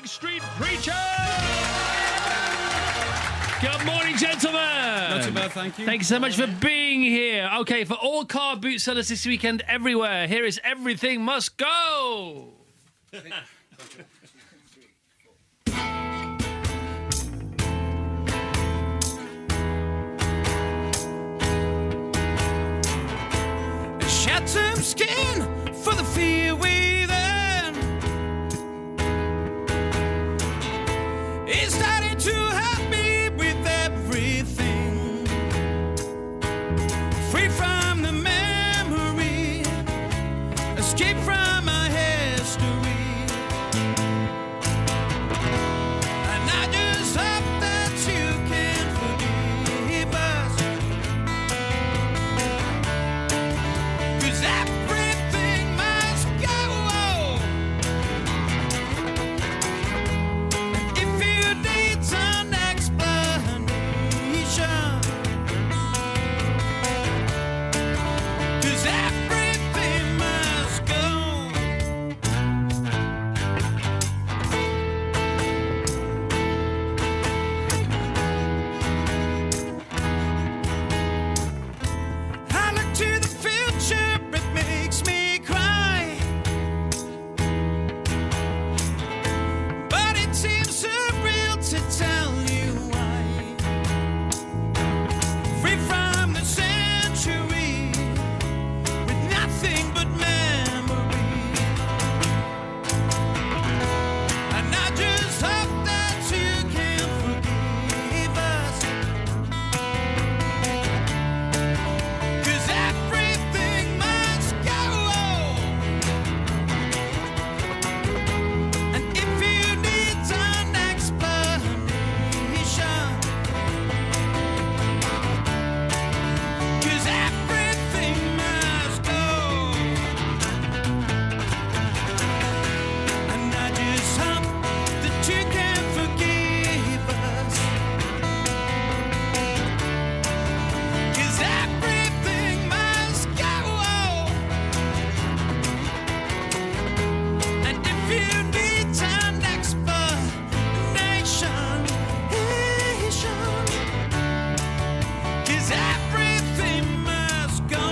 Manic Street Preachers! Good morning, gentlemen. Not too bad, thank you. Thank you so much for being here. Okay, for all car boot sellers this weekend everywhere, here is Everything Must Go. Shed some skin for the fear within. It's starting to help me with everything. Free from the memory, escape from my history. And I just hope that you can forgive us. 'Cause everything must go. And if you need some explanation, 'cause everything must go. I look to the future, it makes me cry. But it seems surreal to tell you why. Free from the century, with nothing but memory. And I just hope that you can forgive us. 'Cause everything must go. And if you need an explanation, 'cause everything must go. And I just hope that you can forgive us. 'Cause everything must go. And if you need an explanation, 'cause everything must go.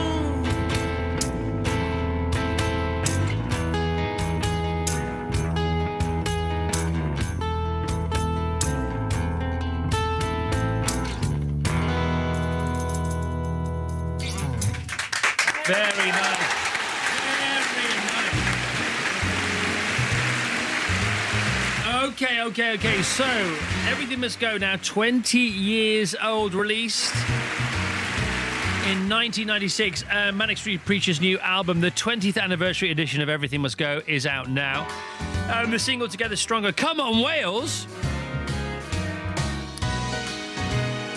Very nice. Very nice. Okay. So, Everything Must Go now, 20 years old, released in 1996. Manic Street Preachers' new album, the 20th anniversary edition of Everything Must Go, is out now. The single Together Stronger. Come on, Wales!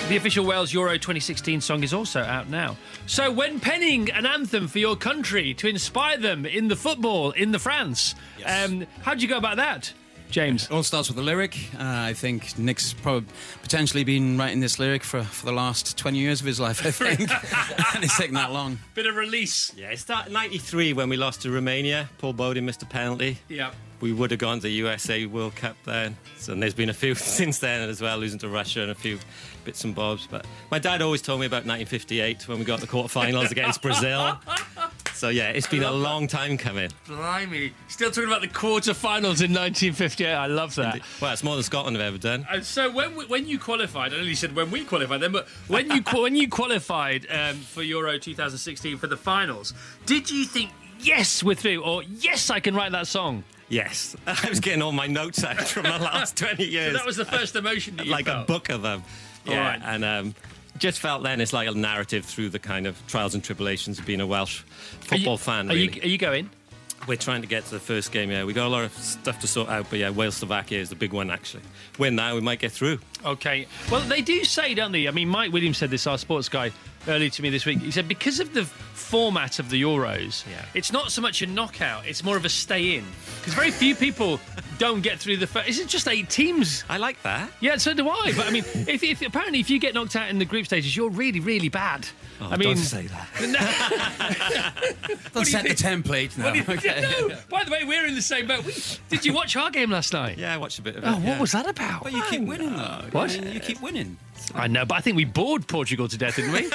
The official Wales Euro 2016 song is also out now. So when penning an anthem for your country to inspire them in the football, in the France, Yes. how'd you go about that, James? It all starts with a lyric. I think Nick's probably potentially been writing this lyric for the last 20 years of his life, I think. And it's taken that long. Bit of release. Yeah, it started 93 when we lost to Romania. Paul Bowden missed a penalty. Yeah. We would have gone to the USA World Cup then. So, and there's been a few since then as well, losing to Russia and a few bits and bobs. But my dad always told me about 1958 when we got the quarterfinals against Brazil. So yeah, it's been a long time coming. Blimey. Still talking about the quarterfinals in 1958. I love that. Well, it's more than Scotland have ever done. And so when you qualified, I know you said when we qualified then, but when you qualified for Euro 2016 for the finals, did you think, yes, we're through, or yes, I can write that song? Yes, I was getting all my notes out from the last 20 years. So that was the first emotion that you like felt? a book of them. Yeah, All right. and just felt then it's like a narrative through the kind of trials and tribulations of being a Welsh football fan. Are Really. you going? We're trying to get to the first game, yeah. We got a lot of stuff to sort out, but yeah, Wales-Slovakia is the big one, actually. Win now, we might get through. Okay. Well, they do say, don't they? I mean, Mike Williams said this, our sports guy, earlier to me this week. He said because of the format of the Euros, Yeah. it's not so much a knockout, it's more of a stay-in. Because very few people don't get through the first... Is it just 8 teams? I like that. Yeah, so do I. But I mean, if apparently if you get knocked out in the group stages, you're really, really bad. Oh, I mean, don't say that. Don't set the template now. Okay. No, by the way, we're in the same boat. Did you watch our game last night? Yeah, I watched a bit of it. Oh, yeah. what was that about? But you keep winning, though. What? You keep winning. I know, but I think we bored Portugal to death, didn't we?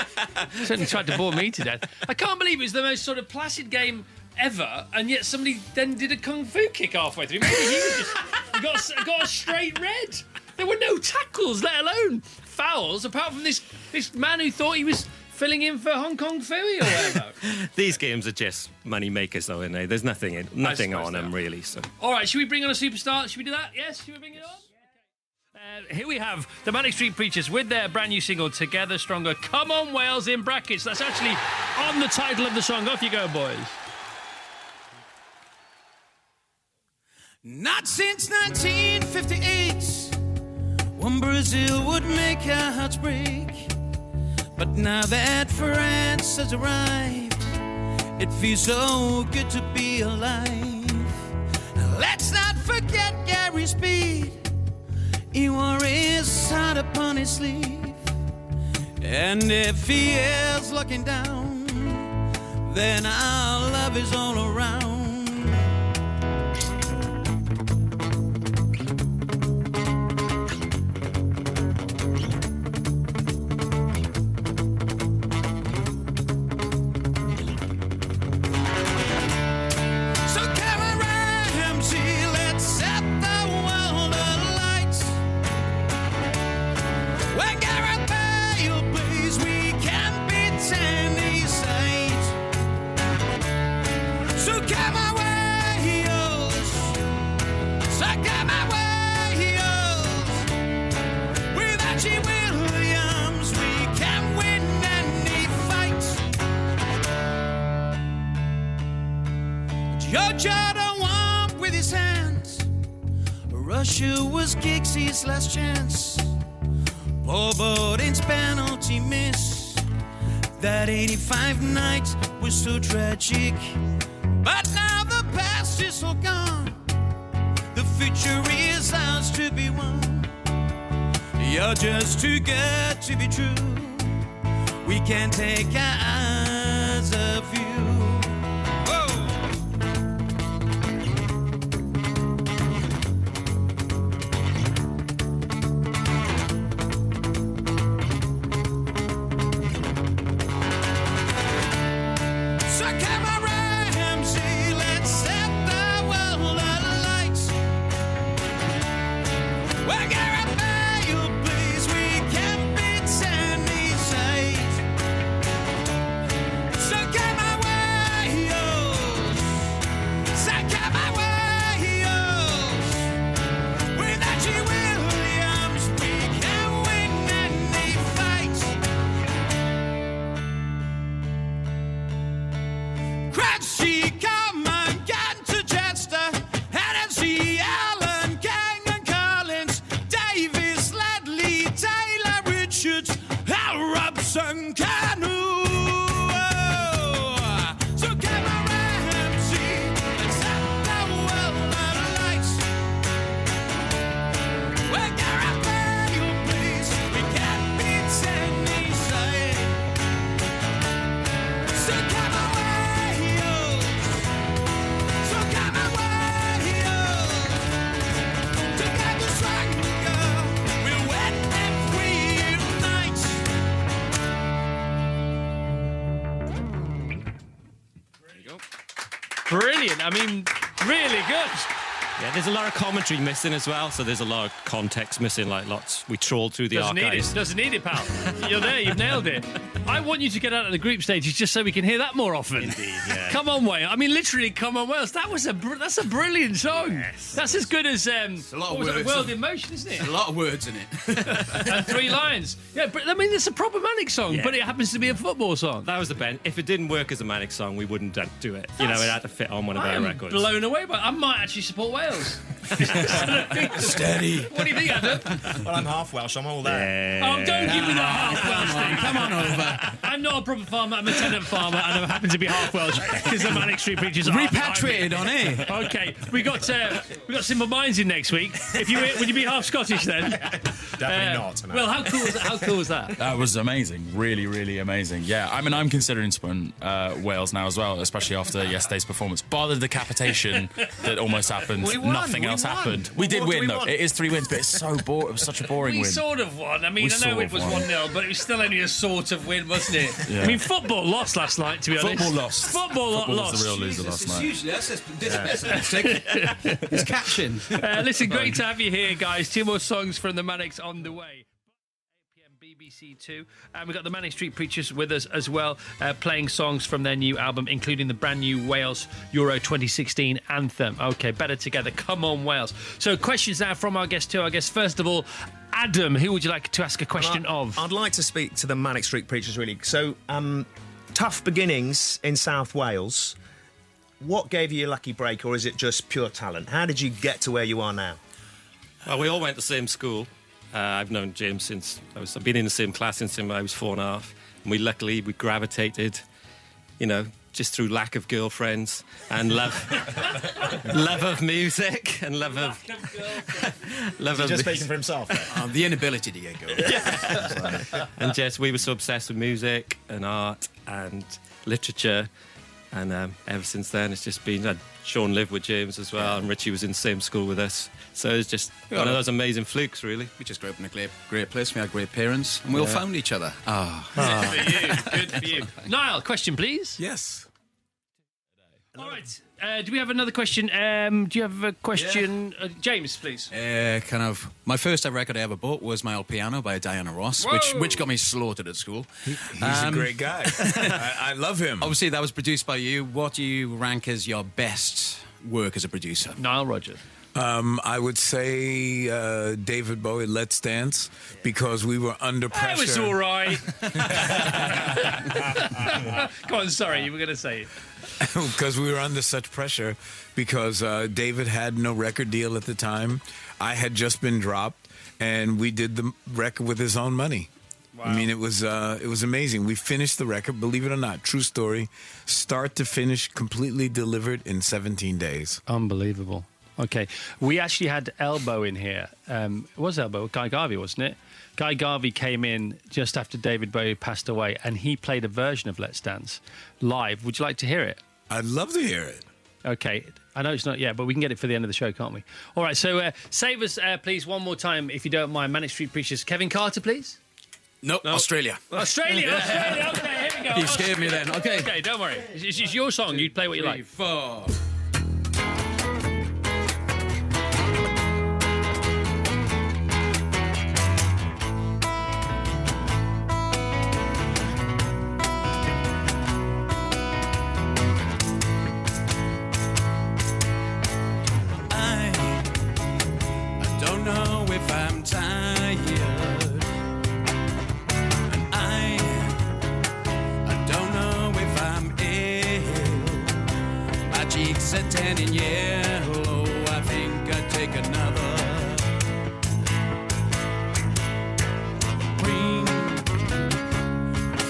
Certainly tried to bore me to death. I can't believe it was the most sort of placid game ever, and yet somebody then did a kung fu kick halfway through. Maybe he was just got a straight red. There were no tackles, let alone fouls, apart from this man who thought he was filling in for Hong Kong Philly or whatever. These games are just money makers, though, aren't they? There's nothing on them, really. So. All right, should we bring on a superstar? Should we do that? Yes, should we bring it on? Here we have the Manic Street Preachers with their brand new single, Together Stronger. Come on, Wales, in brackets. That's actually on the title of the song. Off you go, boys. Not since 1958, when Brazil would make our hearts break. But now that France has arrived, it feels so good to be alive. Let's not forget Gary Speed. He wore his heart upon his sleeve. And if he is looking down, then our love is all around. Russia was Giggs's last chance. Paul Bowden's penalty miss. That 85 night was so tragic. But now the past is all gone. The future is ours to be won. You're just too good to be true. We can't take our eyes off you. Brilliant. I mean, really good. Yeah, there's a lot of commentary missing as well, so there's a lot of context missing, like lots. We trawled through the archives. Doesn't need it, pal. You're there, you've nailed it. I want you to get out of the group stages just so we can hear that more often. Indeed, yeah. Come on, Wales. I mean, literally, come on, Wales. That's a brilliant song. Yes. That's as good as a lot of words. World in Motion, isn't it? A lot of words in it. And 3 lines. Yeah, but I mean, it's a proper Manic song, Yeah. but it happens to be a football song. That was the bend. If it didn't work as a Manic song, we wouldn't do it. You know, it had to fit on one of I our am records. blown away by. I might actually support Wales. Steady. What do you think, Adam? Well, I'm half Welsh. I'm all there. Oh, don't give me the half Welsh thing. Come on over. I'm not a proper farmer. I'm a tenant farmer, and I happen to be half Welsh because the Manic Street Preachers are Repatriated on here. Okay, we got Simple Minds in next week. Would you be half Scottish then? Definitely not. No. Well, how cool was that? That was amazing. Really, really amazing. Yeah, I mean, I'm considering supporting Wales now as well, especially after yesterday's performance. Bar the decapitation that almost happened, nothing else happened. We did win, though. It is 3 wins, but it's so boring. It was such a boring We win. sort of won. I mean, We I know sort it was of won. 1-0, but it was still only a sort of win, wasn't it? Yeah. I mean, football lost last night, to be honest. Football lost. Football was lost. the real loser last night. Usually that's It's catching. Listen, great to have you here, guys. 2 more songs from the Manics on the way. 8 p.m. BBC 2. And we've got the Manic Street Preachers with us as well, playing songs from their new album, including the brand new Wales Euro 2016 anthem. Okay, Better Together. Come on, Wales. So questions now from our guest to our guest. First of all, Adam, who would you like to ask a question of? I'd like to speak to the Manic Street Preachers, really. So, tough beginnings in South Wales. What gave you your lucky break, or is it just pure talent? How did you get to where you are now? Well, we all went to the same school. I've known James since I've been in the same class since I was 4.5. And we gravitated, just through lack of girlfriends and love of music and love of Just speaking for himself. The inability to get going. and just we were so obsessed with music and art and literature. And ever since then, it's just been... Sean lived with James as well, and Richey was in the same school with us. So it's just one of those amazing flukes, really. We just grew up in a great place. We had great parents, and we all found each other. Good for you. Niall, question, please. Yes. All right. Do we have another question? Do you have a question? James, please. My first ever record I ever bought was My Old Piano by Diana Ross, which got me slaughtered at school. He's a great guy. I love him. Obviously, that was produced by you. What do you rank as your best work as a producer? Niall Roger. I would say David Bowie, Let's Dance, because we were under pressure. That was all right. Go on, sorry, you were going to say it. Because we were under such pressure, because David had no record deal at the time. I had just been dropped, and we did the record with his own money. Wow. I mean, it was amazing. We finished the record, believe it or not, true story, start to finish, completely delivered in 17 days. Unbelievable. Okay, we actually had Elbow in here. It was Elbow, Guy Garvey, wasn't it? Guy Garvey came in just after David Bowie passed away, and he played a version of Let's Dance live. Would you like to hear it? I'd love to hear it. Okay, I know it's not yet, but we can get it for the end of the show, can't we? All right, so save us, please, one more time, if you don't mind. Manic Street Preachers. Kevin Carter, please. No, Australia. Australia. Okay, here we go. You scared me then. Okay. Okay, don't worry. It's your song. You play what you like. 3, 4. Tan and yellow, I think I'd take another green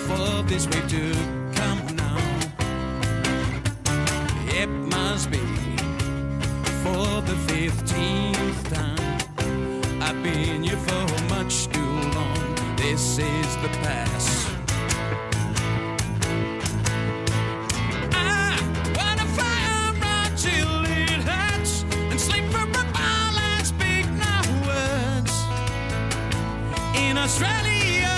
for this wave to come now. It must be for the 15th time. I've been here for much too long. This is the past. Australia,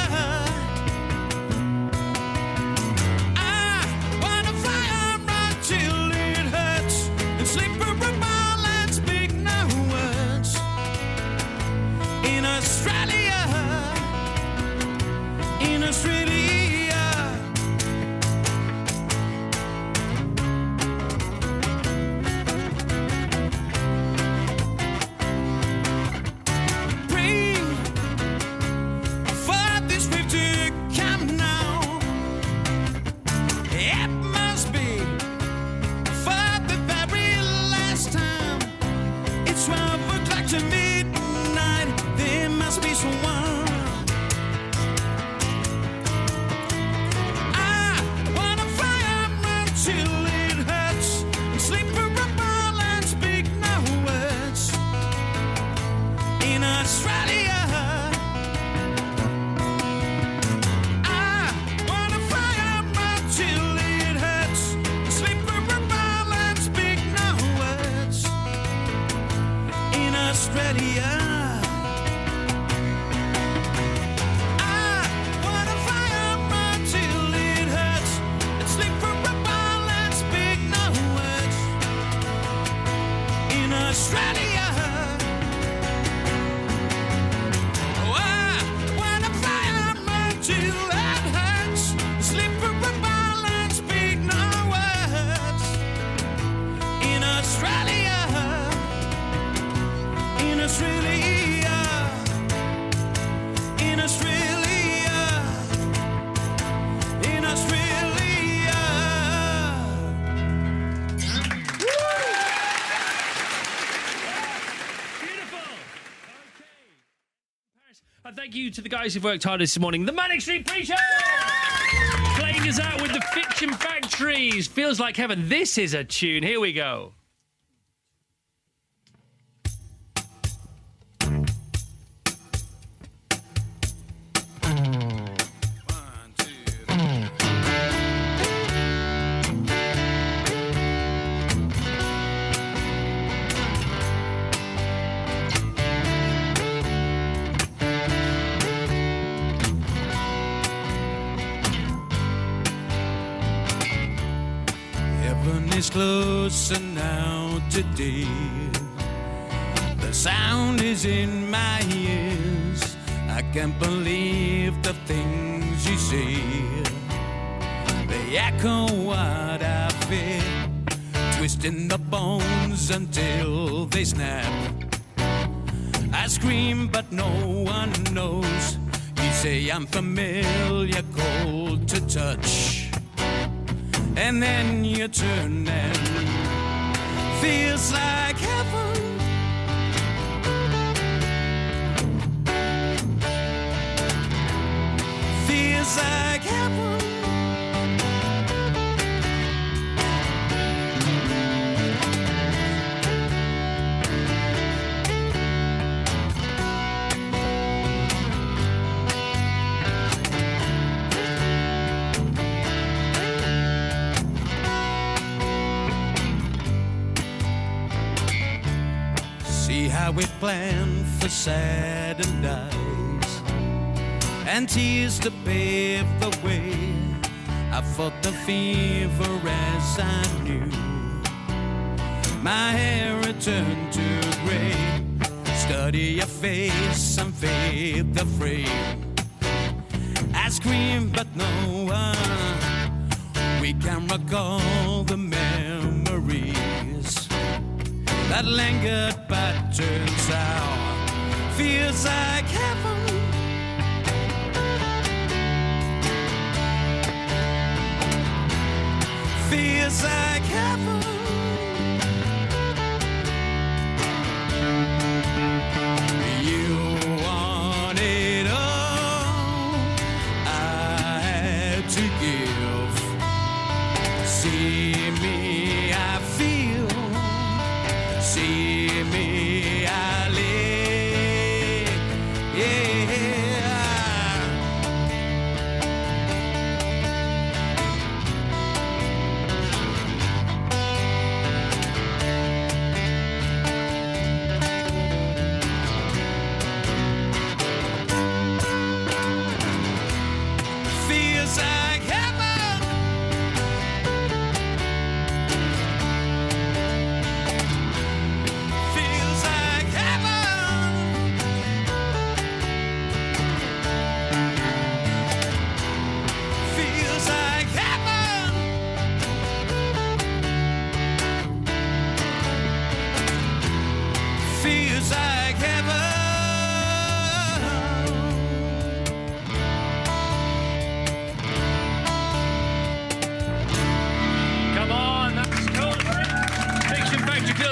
I wanna fire right till it hurts and sleep for a while and speak no words. In Australia, in Australia. It's 12 o'clock to midnight, there must be someone. I wanna fly around till it hurts and sleep for a ball and speak no words. In Australia, I wanna fly around till it hurts and sleep for a ball and speak no words. In Australia, I wanna fly around till it hurts and sleep for a ball and speak no words. In Australia, oh, I wanna fly around till it hurts and sleep for a ball and speak no words. In Australia, in Australia, in Australia, in Australia. Beautiful. Okay. Paris. And thank you to the guys who've worked hard this morning. The Manic Street Preachers! Playing us out with the Fiction Factories. Feels like heaven. This is a tune. Here we go. Heaven is closer now today. The sound is in my ears. I can't believe the things you say. They echo what I feel, twisting the bones until they snap. I scream, but no one knows. You say I'm familiar, cold to touch. And then you turn and feels like heaven. Feels like heaven. See how we plan for saddened eyes and tears to pave the way. I fought the fever as I knew. My hair returned to gray. Study your face and fade the frame. I scream, but no one. We can recall the memories that lingered but turns out feels like heaven. Feels like heaven. You want it all, I had to give. See me, I feel. See me, I live, yeah.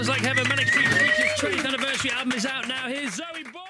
Feels Like Heaven. Manic Street Preachers' 20th anniversary album is out now. Here's Zoe Boy.